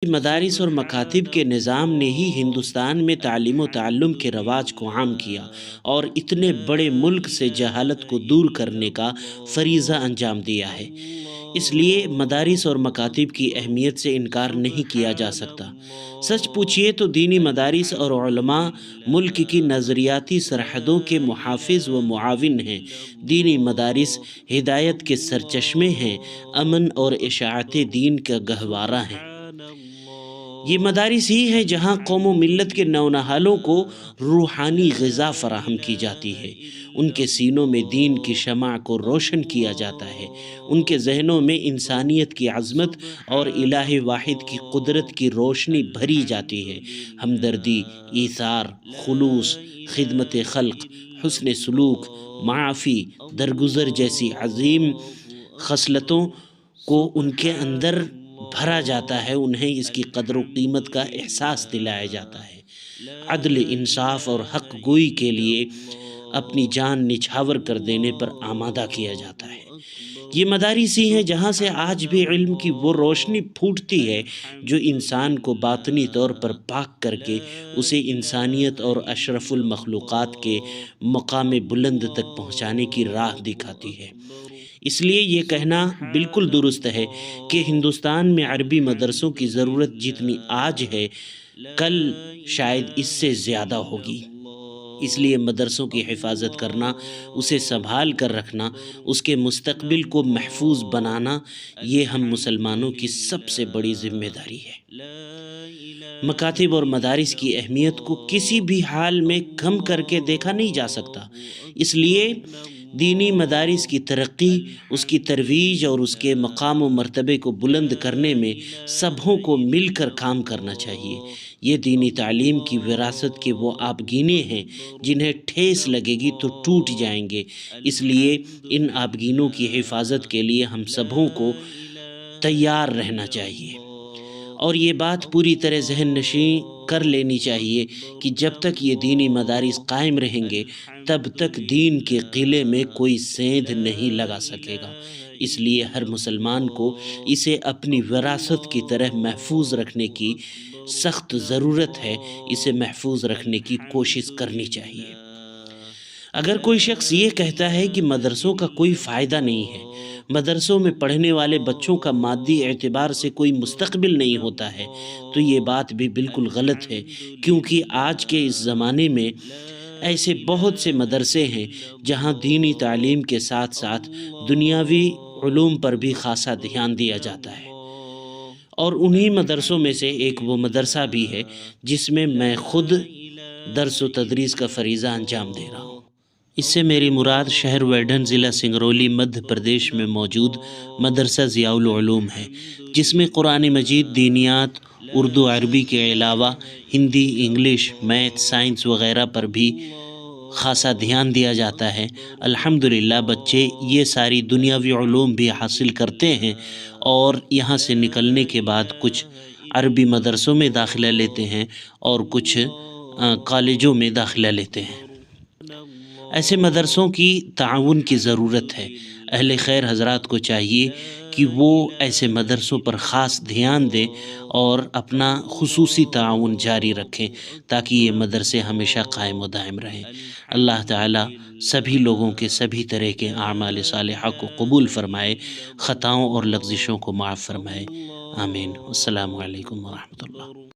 مدارس اور مکاتب کے نظام نے ہی ہندوستان میں تعلیم و تعلم کے رواج کو عام کیا اور اتنے بڑے ملک سے جہالت کو دور کرنے کا فریضہ انجام دیا ہے۔ اس لیے مدارس اور مکاتب کی اہمیت سے انکار نہیں کیا جا سکتا۔ سچ پوچھئے تو دینی مدارس اور علماء ملک کی نظریاتی سرحدوں کے محافظ و معاون ہیں۔ دینی مدارس ہدایت کے سرچشمے ہیں، امن اور اشاعت دین کا گہوارہ ہیں۔ یہ مدارس ہی ہیں جہاں قوم و ملت کے نونہالوں کو روحانی غذا فراہم کی جاتی ہے، ان کے سینوں میں دین کی شمع کو روشن کیا جاتا ہے، ان کے ذہنوں میں انسانیت کی عظمت اور الہ واحد کی قدرت کی روشنی بھری جاتی ہے۔ ہمدردی، ایثار، خلوص، خدمت خلق، حسن سلوک، معافی، درگزر جیسی عظیم خصلتوں کو ان کے اندر بھرا جاتا ہے، انہیں اس کی قدر و قیمت کا احساس دلایا جاتا ہے، عدل، انصاف اور حق گوئی کے لیے اپنی جان نچھاور کر دینے پر آمادہ کیا جاتا ہے۔ یہ مدارس ہی ہیں جہاں سے آج بھی علم کی وہ روشنی پھوٹتی ہے جو انسان کو باطنی طور پر پاک کر کے اسے انسانیت اور اشرف المخلوقات کے مقام بلند تک پہنچانے کی راہ دکھاتی ہے۔ اس لیے یہ کہنا بالکل درست ہے کہ ہندوستان میں عربی مدرسوں کی ضرورت جتنی آج ہے، کل شاید اس سے زیادہ ہوگی۔ اس لیے مدرسوں کی حفاظت کرنا، اسے سنبھال کر رکھنا، اس کے مستقبل کو محفوظ بنانا، یہ ہم مسلمانوں کی سب سے بڑی ذمہ داری ہے۔ مکاتب اور مدارس کی اہمیت کو کسی بھی حال میں کم کر کے دیکھا نہیں جا سکتا۔ اس لیے دینی مدارس کی ترقی، اس کی ترویج اور اس کے مقام و مرتبے کو بلند کرنے میں سبھوں کو مل کر کام کرنا چاہیے۔ یہ دینی تعلیم کی وراثت کے وہ آبگینے ہیں جنہیں ٹھیس لگے گی تو ٹوٹ جائیں گے۔ اس لیے ان آبگینوں کی حفاظت کے لیے ہم سبھوں کو تیار رہنا چاہیے، اور یہ بات پوری طرح ذہن نشین کر لینی چاہیے کہ جب تک یہ دینی مدارس قائم رہیں گے تب تک دین کے قلعے میں کوئی سیندھ نہیں لگا سکے گا۔ اس لیے ہر مسلمان کو اسے اپنی وراثت کی طرح محفوظ رکھنے کی سخت ضرورت ہے، اسے محفوظ رکھنے کی کوشش کرنی چاہیے۔ اگر کوئی شخص یہ کہتا ہے کہ مدرسوں کا کوئی فائدہ نہیں ہے، مدرسوں میں پڑھنے والے بچوں کا مادی اعتبار سے کوئی مستقبل نہیں ہوتا ہے، تو یہ بات بھی بالکل غلط ہے، کیونکہ آج کے اس زمانے میں ایسے بہت سے مدرسے ہیں جہاں دینی تعلیم کے ساتھ ساتھ دنیاوی علوم پر بھی خاصا دھیان دیا جاتا ہے، اور انہی مدرسوں میں سے ایک وہ مدرسہ بھی ہے جس میں میں خود درس و تدریس کا فریضہ انجام دے رہا ہوں۔ اس سے میری مراد شہر ویڈھن، ضلع سنگرولی، مدھیہ پردیش میں موجود مدرسہ ضیاء العلوم ہے، جس میں قرآن مجید، دینیات، اردو عربی کے علاوہ ہندی، انگلش، میتھ، سائنس وغیرہ پر بھی خاصا دھیان دیا جاتا ہے۔ الحمدللہ بچے یہ ساری دنیاوی علوم بھی حاصل کرتے ہیں، اور یہاں سے نکلنے کے بعد کچھ عربی مدرسوں میں داخلہ لیتے ہیں اور کچھ کالجوں میں داخلہ لیتے ہیں۔ ایسے مدرسوں کی تعاون کی ضرورت ہے۔ اہل خیر حضرات کو چاہیے کہ وہ ایسے مدرسوں پر خاص دھیان دیں اور اپنا خصوصی تعاون جاری رکھیں تاکہ یہ مدرسے ہمیشہ قائم و دائم رہیں۔ اللہ تعالیٰ سبھی لوگوں کے سبھی طرح کے اعمال صالحہ کو قبول فرمائے، خطاؤں اور لغزشوں کو معاف فرمائے، آمین۔ السلام علیکم ورحمۃ اللہ۔